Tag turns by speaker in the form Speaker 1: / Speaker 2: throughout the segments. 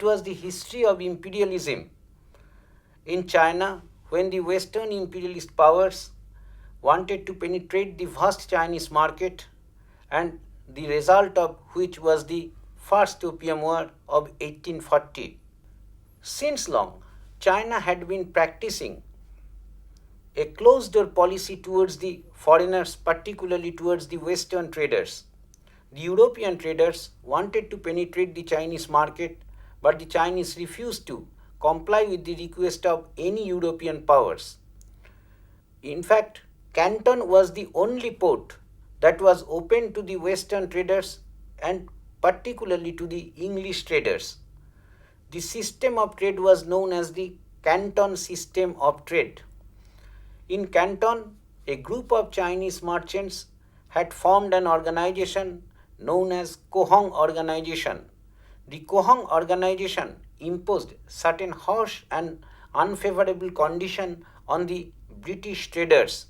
Speaker 1: it was the history of imperialism in China when the Western imperialist powers wanted to penetrate the vast Chinese market, and the result of which was the First Opium War of 1840. Since long, China had been practicing a closed-door policy towards the foreigners, particularly towards the Western traders. The European traders wanted to penetrate the Chinese market, but the Chinese refused to comply with the request of any European powers. In fact, Canton was the only port that was open to the Western traders and particularly to the English traders. The system of trade was known as the Canton system of trade. In Canton, a group of Chinese merchants had formed an organization known as Kohong Organization. The Kohong Organization imposed certain harsh and unfavorable conditions on the British traders.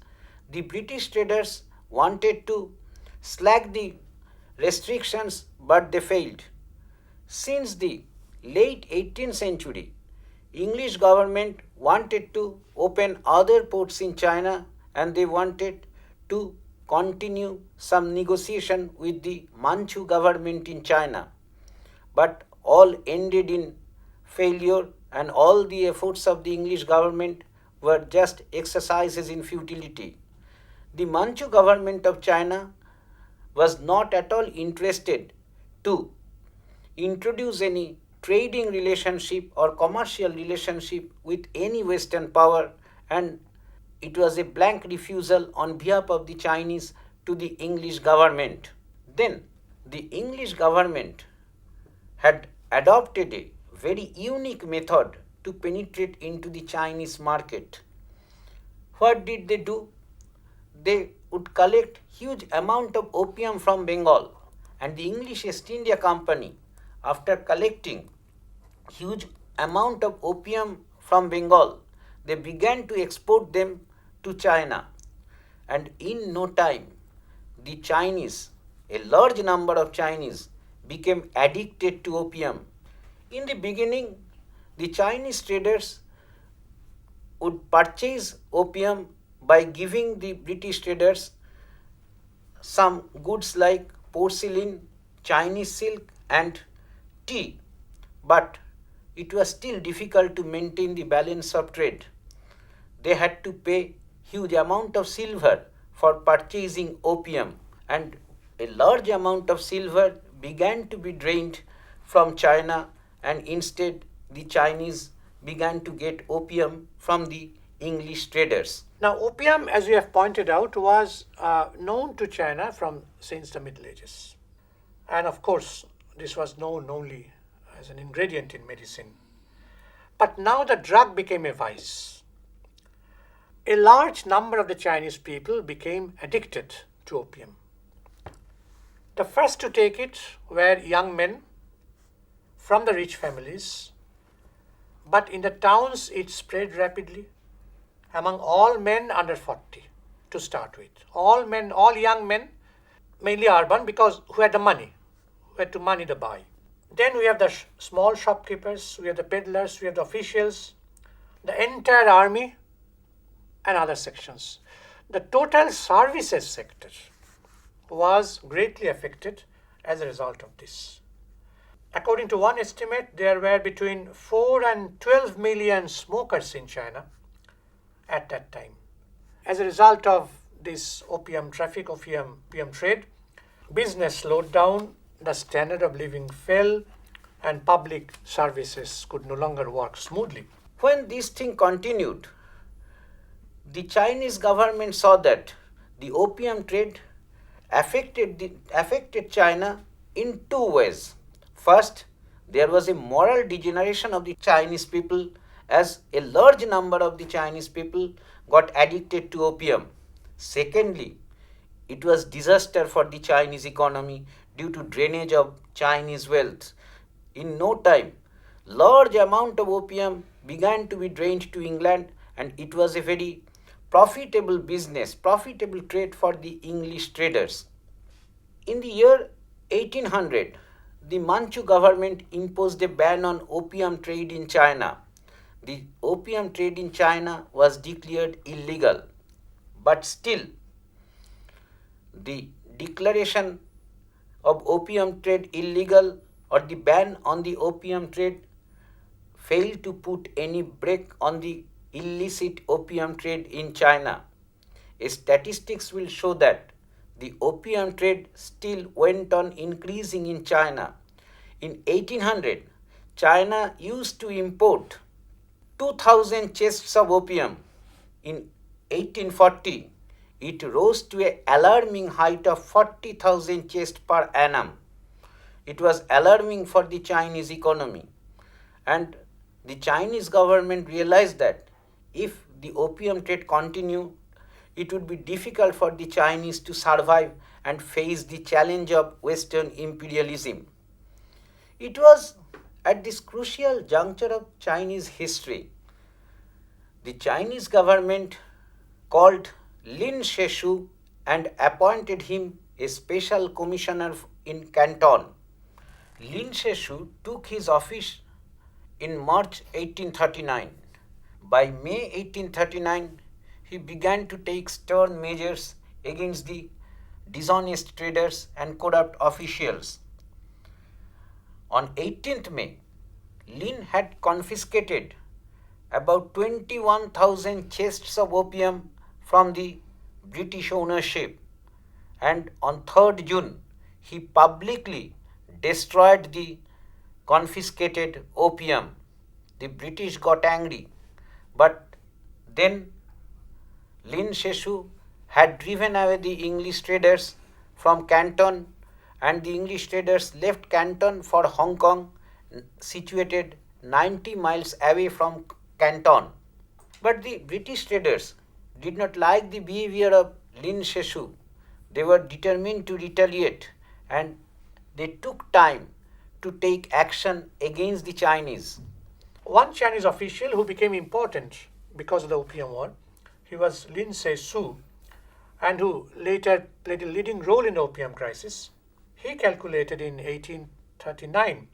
Speaker 1: The British traders wanted to slack the restrictions, but they failed. Since the late 18th century, English government wanted to open other ports in China, and they wanted to continue some negotiation with the Manchu government in China. But all ended in failure, and all the efforts of the English government were just exercises in futility. The Manchu government of China was not at all interested to introduce any trading relationship or commercial relationship with any Western power, and it was a blank refusal on behalf of the Chinese to the English government. Then the English government had adopted a very unique method to penetrate into the Chinese market. What did they do? They would collect huge amount of opium from Bengal, and the English East India Company, after collecting huge amount of opium from Bengal, they began to export them to China, and in no time the Chinese, a large number of Chinese, became addicted to opium. In the beginning, the Chinese traders would purchase opium by giving the British traders some goods like porcelain, Chinese silk and tea, but it was still difficult to maintain the balance of trade. They had to pay huge amount of silver for purchasing opium, and a large amount of silver began to be drained from China, and instead the Chinese began to get opium from the English traders.
Speaker 2: Now, opium, as we have pointed out, was known to China since the Middle Ages. And of course, this was known only as an ingredient in medicine. But now the drug became a vice. A large number of the Chinese people became addicted to opium. The first to take it were young men from the rich families, but in the towns it spread rapidly among all men under 40 to start with. All men, all young men, mainly urban, because who had the money, who had the money to buy. Then we have the small shopkeepers, we have the peddlers, we have the officials, the entire army and other sections. The total services sector was greatly affected as a result of this. According to one estimate, there were between 4 and 12 million smokers in China at that time. As a result of this opium traffic, opium trade, business slowed down, the standard of living fell, and public services could no longer work smoothly.
Speaker 1: When this thing continued, the Chinese government saw that the opium trade affected China in two ways. First, there was a moral degeneration of the Chinese people, as a large number of the Chinese people got addicted to opium. Secondly, it was disaster for the Chinese economy due to drainage of Chinese wealth. In no time, large amount of opium began to be drained to England, and it was a very profitable business, profitable trade for the English traders. In the year 1800, the Manchu government imposed a ban on opium trade in China. The opium trade in China was declared illegal, but still, the declaration of opium trade illegal or the ban on the opium trade failed to put any brake on the illicit opium trade in China. Statistics will show that the opium trade still went on increasing in China. In 1800, China used to import 2000 chests of opium. In 1840, it rose to an alarming height of 40,000 chests per annum. It was alarming for the Chinese economy. And the Chinese government realized that if the opium trade continued, it would be difficult for the Chinese to survive and face the challenge of Western imperialism. It was at this crucial juncture of Chinese history, the Chinese government called Lin Sheshu and appointed him a special commissioner in Canton. Lin Sheshu took his office in March 1839. By May 1839, he began to take stern measures against the dishonest traders and corrupt officials. On 18th May, Lin had confiscated about 21,000 chests of opium from the British ownership, and on 3rd June, he publicly destroyed the confiscated opium. The British got angry, but then Lin Sheshu had driven away the English traders from Canton, and the English traders left Canton for Hong Kong, situated 90 miles away from Canton. But the British traders did not like the behavior of Lin Sheshu. They were determined to retaliate, and they took time to take action against the Chinese.
Speaker 2: One Chinese official who became important because of the Opium War, he was Lin Se-su, and who later played a leading role in the opium crisis. He calculated in 1839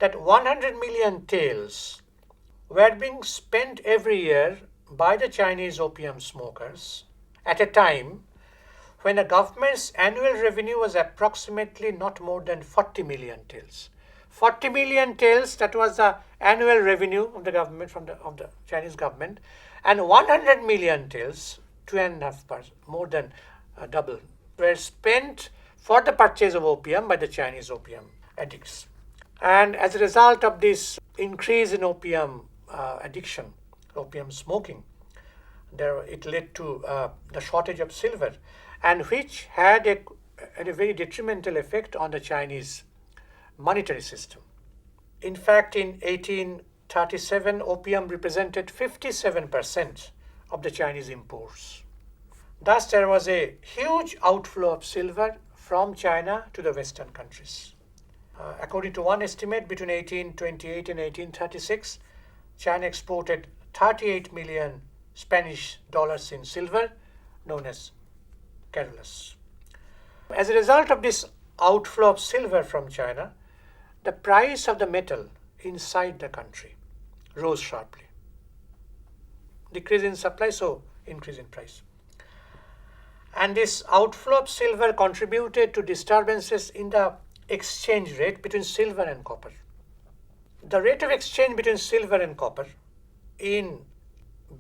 Speaker 2: that 100 million taels were being spent every year by the Chinese opium smokers at a time when the government's annual revenue was approximately not more than 40 million taels. 40 million taels, that was the annual revenue of the government of the Chinese government, and 100 million taels, 2.5%, more than double, were spent for the purchase of opium by the Chinese opium addicts. And as a result of this increase in opium addiction, opium smoking, it led to the shortage of silver, and which had a very detrimental effect on the Chinese monetary system. In fact, in 1837, opium represented 57% of the Chinese imports. Thus, there was a huge outflow of silver from China to the Western countries. According to one estimate, between 1828 and 1836, China exported 38 million Spanish dollars in silver, known as carulas. As a result of this outflow of silver from China, the price of the metal inside the country rose sharply. Decrease in supply, so increase in price. And this outflow of silver contributed to disturbances in the exchange rate between silver and copper. The rate of exchange between silver and copper in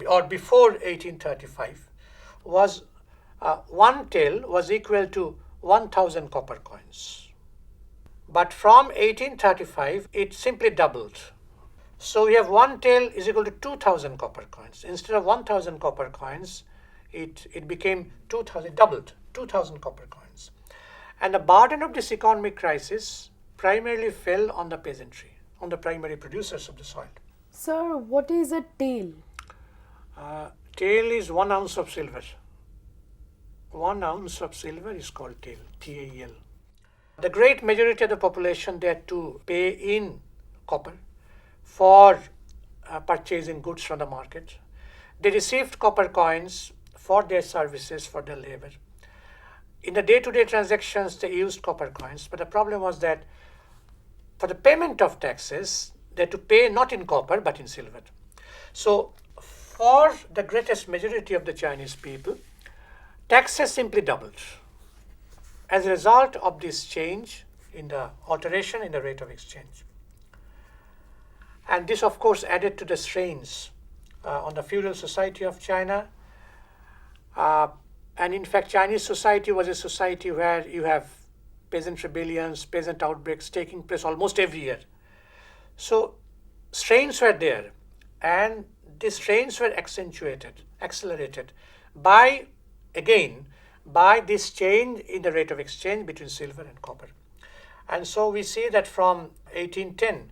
Speaker 2: or before 1835 was one tael was equal to 1,000 copper coins. But from 1835, it simply doubled. So we have one tael is equal to 2,000 copper coins. Instead of 1,000 copper coins, it became 2,000, doubled, 2,000 copper coins. And the burden of this economic crisis primarily fell on the peasantry, on the primary producers of the soil.
Speaker 3: Sir, what is a tael?
Speaker 2: Tael is 1 ounce of silver. 1 ounce of silver is called tael, T-A-E-L. The great majority of the population, they had to pay in copper for purchasing goods from the market. They received copper coins for their services, for their labor. In the day-to-day transactions, they used copper coins, but the problem was that for the payment of taxes, they had to pay not in copper but in silver. So for the greatest majority of the Chinese people, taxes simply doubled as a result of this change in the alteration in the rate of exchange. And this, of course, added to the strains on the feudal society of China. And in fact, Chinese society was a society where you have peasant rebellions, peasant outbreaks taking place almost every year. So strains were there, and these strains were accelerated by this change in the rate of exchange between silver and copper. And so we see that from 1810,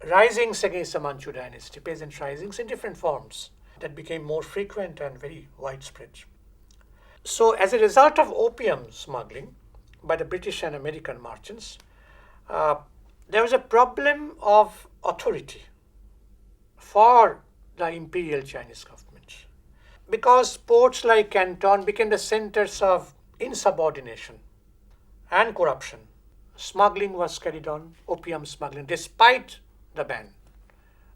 Speaker 2: risings against the Manchu dynasty, peasant risings in different forms, that became more frequent and very widespread. So as a result of opium smuggling by the British and American merchants, there was a problem of authority for the imperial Chinese government, because ports like Canton became the centers of insubordination and corruption. Smuggling was carried on, opium smuggling, despite the ban,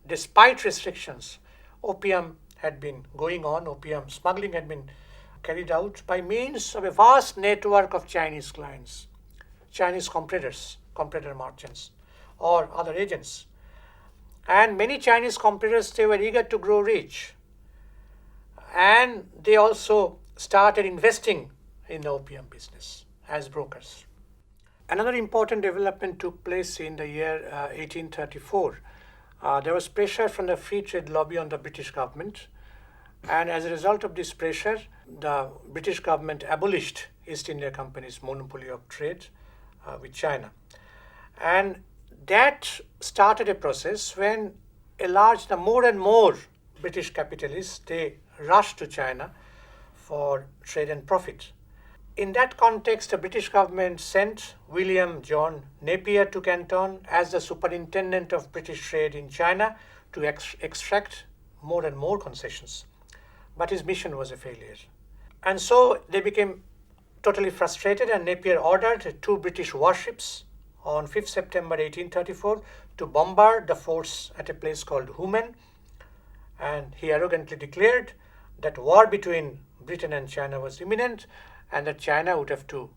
Speaker 2: despite restrictions. Opium had been going on, opium smuggling had been carried out by means of a vast network of Chinese clients, Chinese comprador merchants, or other agents. And many Chinese compradors, they were eager to grow rich. And they also started investing in the opium business as brokers. Another important development took place in the year 1834. There was pressure from the free trade lobby on the British government. And as a result of this pressure, the British government abolished East India Company's monopoly of trade with China. And that started a process when more and more British capitalists, they rushed to China for trade and profit. In that context, the British government sent William John Napier to Canton as the superintendent of British trade in China to extract more and more concessions. But his mission was a failure. And so they became totally frustrated, and Napier ordered 2 British warships on 5th September 1834 to bombard the forts at a place called Humen. And he arrogantly declared that war between Britain and China was imminent, and that China would have to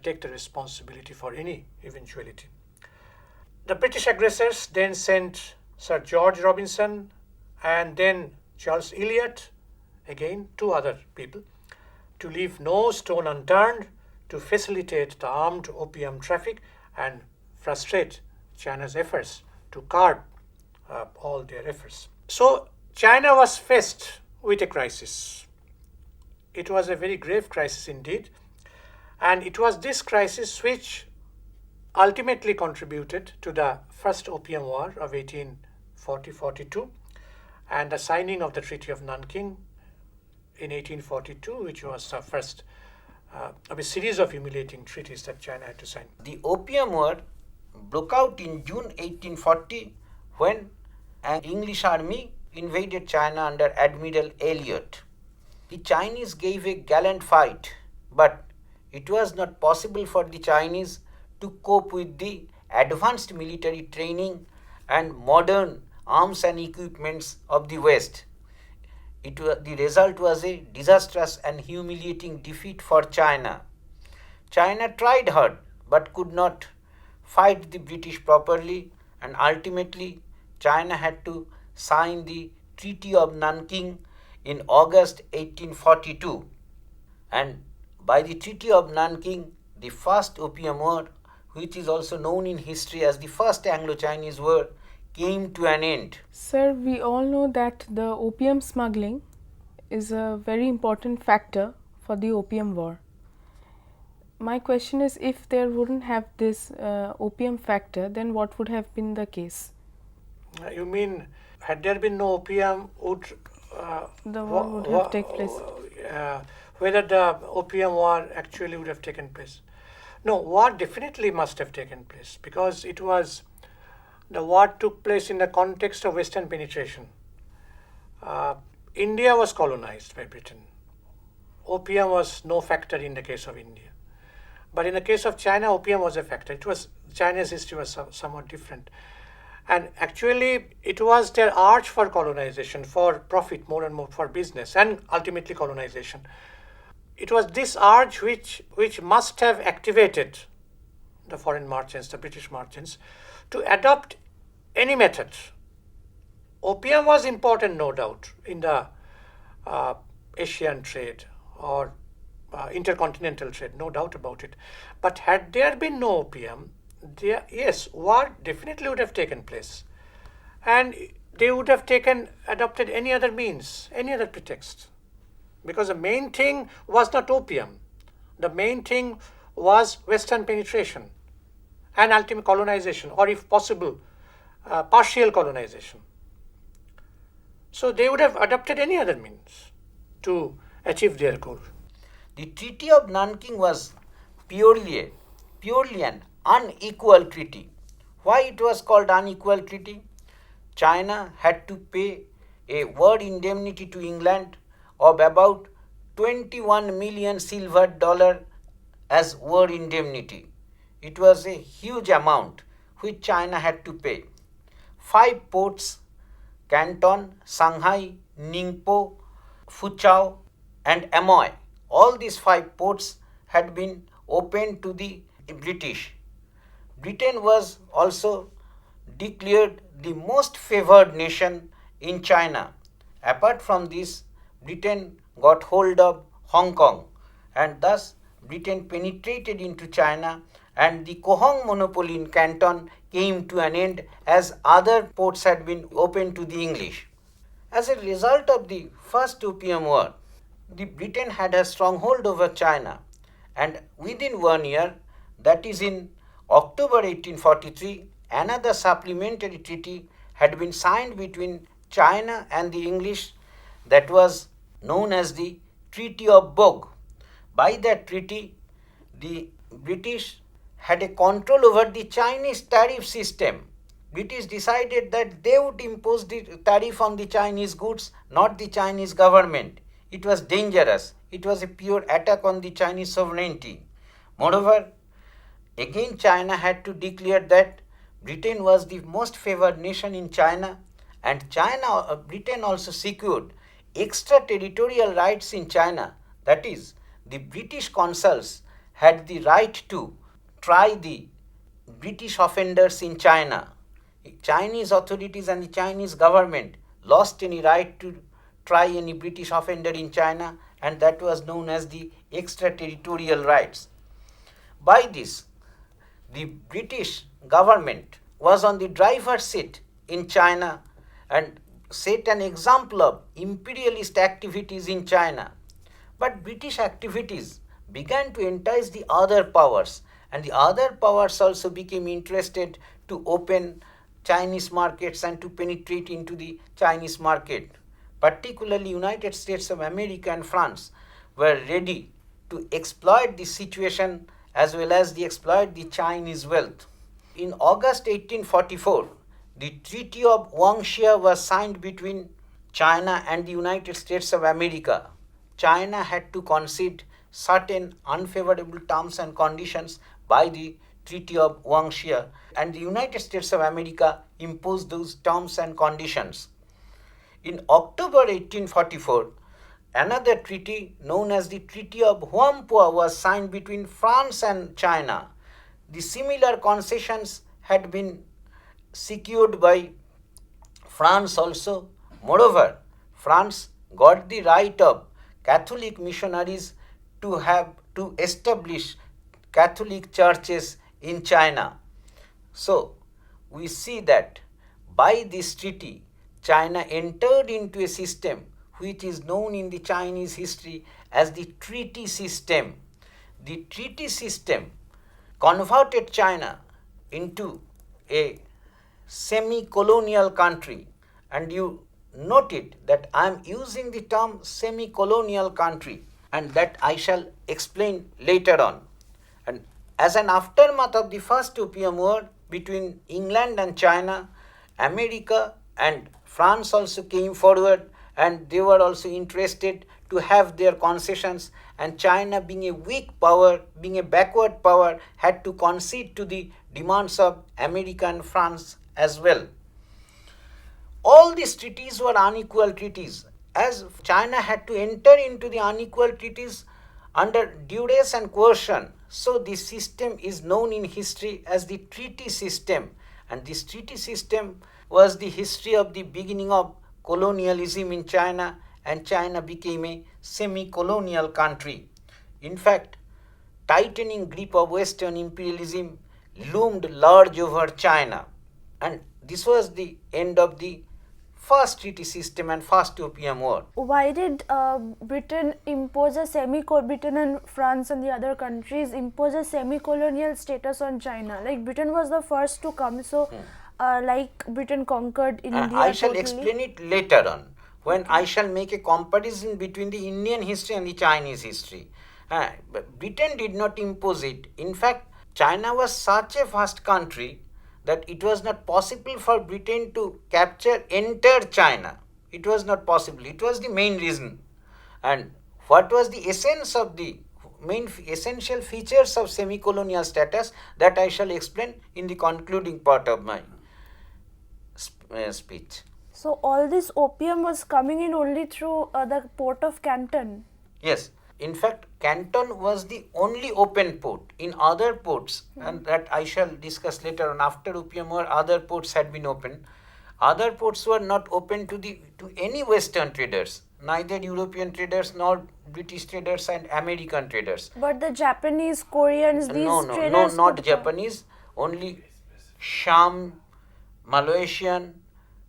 Speaker 2: take the responsibility for any eventuality. The British aggressors then sent Sir George Robinson and then Charles Elliot, again 2 other people, to leave no stone unturned to facilitate the armed opium traffic and frustrate China's efforts to curb all their efforts. So China was faced with a crisis. It was a very grave crisis indeed, and it was this crisis which ultimately contributed to the First Opium War of 1840-42 and the signing of the Treaty of Nanking in 1842, which was the first of a series of humiliating treaties that China had to sign.
Speaker 1: The Opium War broke out in June 1840 when an English army invaded China under Admiral Elliot. The Chinese gave a gallant fight, but it was not possible for the Chinese to cope with the advanced military training and modern arms and equipments of the West. The result was a disastrous and humiliating defeat for China. China tried hard but could not fight the British properly, and ultimately China had to sign the Treaty of Nanking in August 1842. And by the Treaty of Nanking, the First Opium War, which is also known in history as the First Anglo-Chinese War, came to an end.
Speaker 3: Sir, we all know that the opium smuggling is a very important factor for the opium war. My question is, if there wouldn't have this opium factor, then what would have been the case?
Speaker 2: You mean, had there been no opium,
Speaker 3: the war would have taken place?
Speaker 2: Whether the opium war actually would have taken place? No, war definitely must have taken place, because the war took place in the context of Western penetration. India was colonized by Britain. Opium was no factor in the case of India. But in the case of China, opium was a factor. It was China's history was somewhat different. And actually, it was their arch for colonization, for profit, more and more for business, and ultimately colonization. It was this arch which must have activated the foreign merchants, the British merchants, to adopt any method. Opium was important, no doubt, in the Asian trade or intercontinental trade, no doubt about it. But had there been no opium, yes, war definitely would have taken place. And they would have adopted any other means, any other pretext. Because the main thing was not opium. The main thing was Western penetration and ultimate colonization, or if possible, partial colonization. So they would have adopted any other means to achieve their goal.
Speaker 1: The Treaty of Nanking was purely an unequal treaty. Why it was called unequal treaty? China had to pay a war indemnity to England of about 21 million silver dollar as war indemnity. It was a huge amount which China had to pay. 5 ports, Canton, Shanghai, Ningpo, Fuzhou and Amoy, all these 5 ports had been opened to the British. Britain was also declared the most favored nation in China. Apart from this, Britain got hold of Hong Kong, and thus Britain penetrated into China, and the Kohong monopoly in Canton came to an end as other ports had been opened to the English. As a result of the First Opium War, the Britain had a stronghold over China, and within 1 year, that is in October 1843, another supplementary treaty had been signed between China and the English, that was known as the Treaty of Bogue. By that treaty, the British had a control over the Chinese tariff system. British decided that they would impose the tariff on the Chinese goods, not the Chinese government. It was dangerous. It was a pure attack on the Chinese sovereignty. Moreover, again China had to declare that Britain was the most favored nation in China, and Britain also secured extraterritorial rights in China. That is, the British consuls had the right to try the British offenders in China. Chinese authorities and the Chinese government lost any right to try any British offender in China, and that was known as the extraterritorial rights. By this, the British government was on the driver's seat in China and set an example of imperialist activities in China. But British activities began to entice the other powers, and the other powers also became interested to open Chinese markets and to penetrate into the Chinese market. Particularly United States of America and France were ready to exploit this situation as well as exploit the Chinese wealth. In August 1844, the Treaty of Guangxia was signed between China and the United States of America. China had to concede certain unfavorable terms and conditions by the Treaty of Guangxia, and the United States of America imposed those terms and conditions. In October 1844, another treaty known as the Treaty of Huampua was signed between France and China. The similar concessions had been secured by France also. Moreover, France got the right of Catholic missionaries to establish Catholic churches in China. So, we see that by this treaty, China entered into a system which is known in the Chinese history as the treaty system. The treaty system converted China into a semi-colonial country, and you noted that I am using the term semi-colonial country, and that I shall explain later on. And as an aftermath of the First Opium War between England and China, America and France also came forward, and they were also interested to have their concessions and China, being a weak power, being a backward power, had to concede to the demands of America and France as well. All these treaties were unequal treaties, as China had to enter into the unequal treaties under duress and coercion. So this system is known in history as the treaty system, and this treaty system was the history of the beginning of colonialism in China, and China became a semi-colonial country. In fact, tightening grip of Western imperialism loomed large over China, and this was the end of the first treaty system and first Opium War.
Speaker 4: Why did Britain impose a Britain and France and the other countries impose a semi-colonial status on China? Like Britain was the first to come, so like Britain conquered India.
Speaker 1: I shall
Speaker 4: totally.
Speaker 1: explain it later on when I shall make a comparison between the Indian history and the Chinese history. But Britain did not impose it. In fact, China was such a vast country that it was not possible for Britain to capture entire China. It was not possible. It was the main reason. And what was the essence of the main essential features of semi-colonial status, that I shall explain in the concluding part of my speech.
Speaker 4: So all this opium was coming in only through the port of Canton.
Speaker 1: Yes. In fact, Canton was the only open port. In other ports, and that I shall discuss later on, after Opium War, other ports had been open. Other ports were not open to any Western traders, neither European traders nor British traders and American traders.
Speaker 4: But the Japanese, Koreans, these traders
Speaker 1: not
Speaker 4: could
Speaker 1: Japanese, only Sham, Malaysian,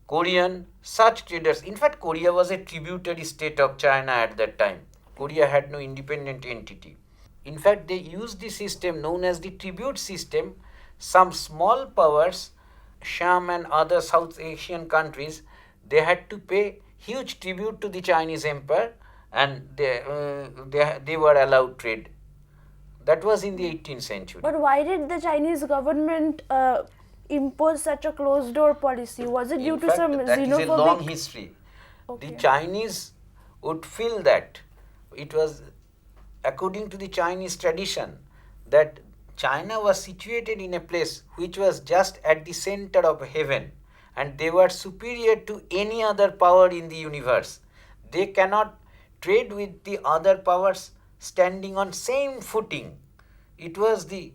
Speaker 1: Korean, such traders. In fact, Korea was a tributary state of China at that time. Korea had no independent entity. In fact, they used the system known as the tribute system. Some small powers, Sham and other South Asian countries, they had to pay huge tribute to the Chinese empire, and they were allowed trade. That was in the 18th century.
Speaker 4: But why did the Chinese government impose such a closed door policy? Was it due to some
Speaker 1: that
Speaker 4: xenophobic?
Speaker 1: is a long history.
Speaker 4: Okay.
Speaker 1: The Chinese would feel that it was, according to the Chinese tradition, that China was situated in a place which was just at the center of heaven, and they were superior to any other power in the universe. They cannot trade with the other powers standing on same footing. It was the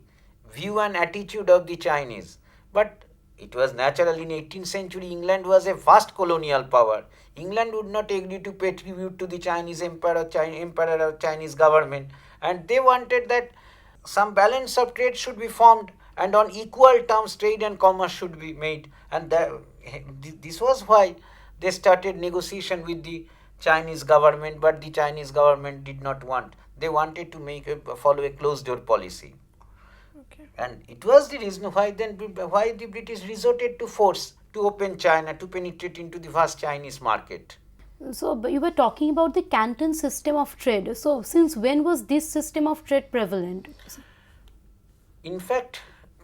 Speaker 1: view and attitude of the Chinese. But it was natural. In 18th century, England was a vast colonial power. England would not agree to pay tribute to the Chinese emperor or Chinese government, and they wanted that some balance of trade should be formed, and on equal terms trade and commerce should be made, and this was why they started negotiation with the Chinese government, but the Chinese government did not want. They wanted to follow a closed door policy.
Speaker 4: Okay.
Speaker 1: And it was the reason why the British resorted to force to open China, to penetrate into the vast Chinese market.
Speaker 5: So you were talking about the Canton system of trade. So since when was this system of trade prevalent?
Speaker 1: In fact,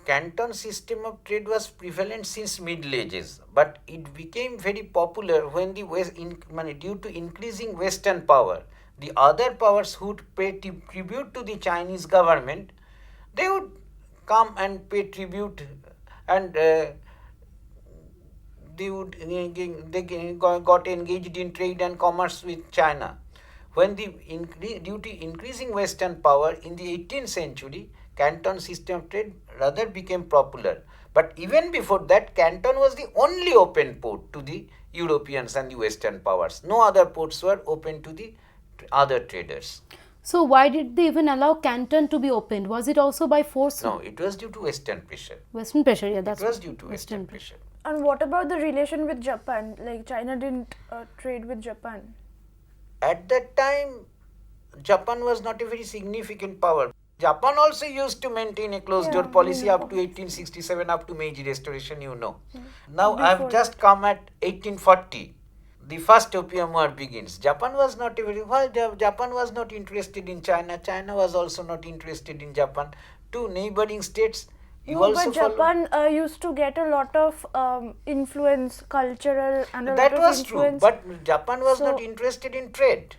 Speaker 1: Canton system of trade was prevalent since Middle Ages, but it became very popular when due to increasing Western power. The other powers who would pay tribute to the Chinese government, they would come and pay tribute, and they got engaged in trade and commerce with China. When due to increasing Western power in the 18th century, Canton system of trade rather became popular. But even before that, Canton was the only open port to the Europeans and the Western powers. No other ports were open to the other traders.
Speaker 5: So why did they even allow Canton to be opened? Was it also by force?
Speaker 1: No, it was due to Western pressure.
Speaker 5: Western pressure, yeah, that's
Speaker 1: It was due to Western pressure.
Speaker 4: And what about the relation with Japan? Like China didn't trade with Japan.
Speaker 1: At that time, Japan was not a very significant power. Japan also used to maintain a closed door policy up to 1867, up to Meiji Restoration, you know. Now I have just come at 1840. The first Opium War begins. Japan was not Japan was not interested in China. China was also not interested in Japan. Two neighboring states.
Speaker 4: But Japan used to get a lot of influence, cultural and a
Speaker 1: that
Speaker 4: lot of
Speaker 1: was
Speaker 4: influence.
Speaker 1: true, but Japan was not interested in trade.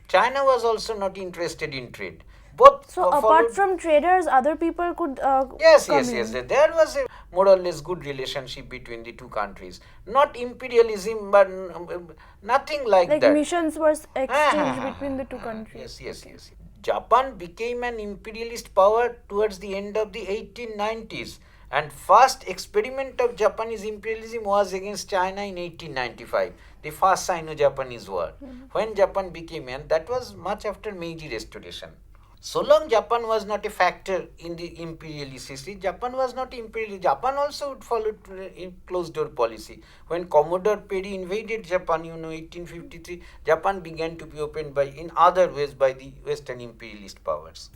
Speaker 1: China was also not interested in trade. Both
Speaker 4: So apart
Speaker 1: followed.
Speaker 4: from traders, other people could
Speaker 1: Yes,
Speaker 4: come
Speaker 1: yes,
Speaker 4: in.
Speaker 1: yes. There was a more or less good relationship between the two countries. Not imperialism, but nothing like
Speaker 4: Like
Speaker 1: that.
Speaker 4: missions were exchanged
Speaker 1: Ah,
Speaker 4: between the two countries.
Speaker 1: Yes, yes, yes. Japan became an imperialist power towards the end of the 1890s, and first experiment of Japanese imperialism was against China in 1895, the first Sino-Japanese war, when Japan became, and that was much after Meiji Restoration. So long Japan was not a factor in the imperialist history, Japan was not imperial. Japan also would follow closed door policy. When Commodore Perry invaded Japan, 1853, Japan began to be opened by in other ways by the Western imperialist powers.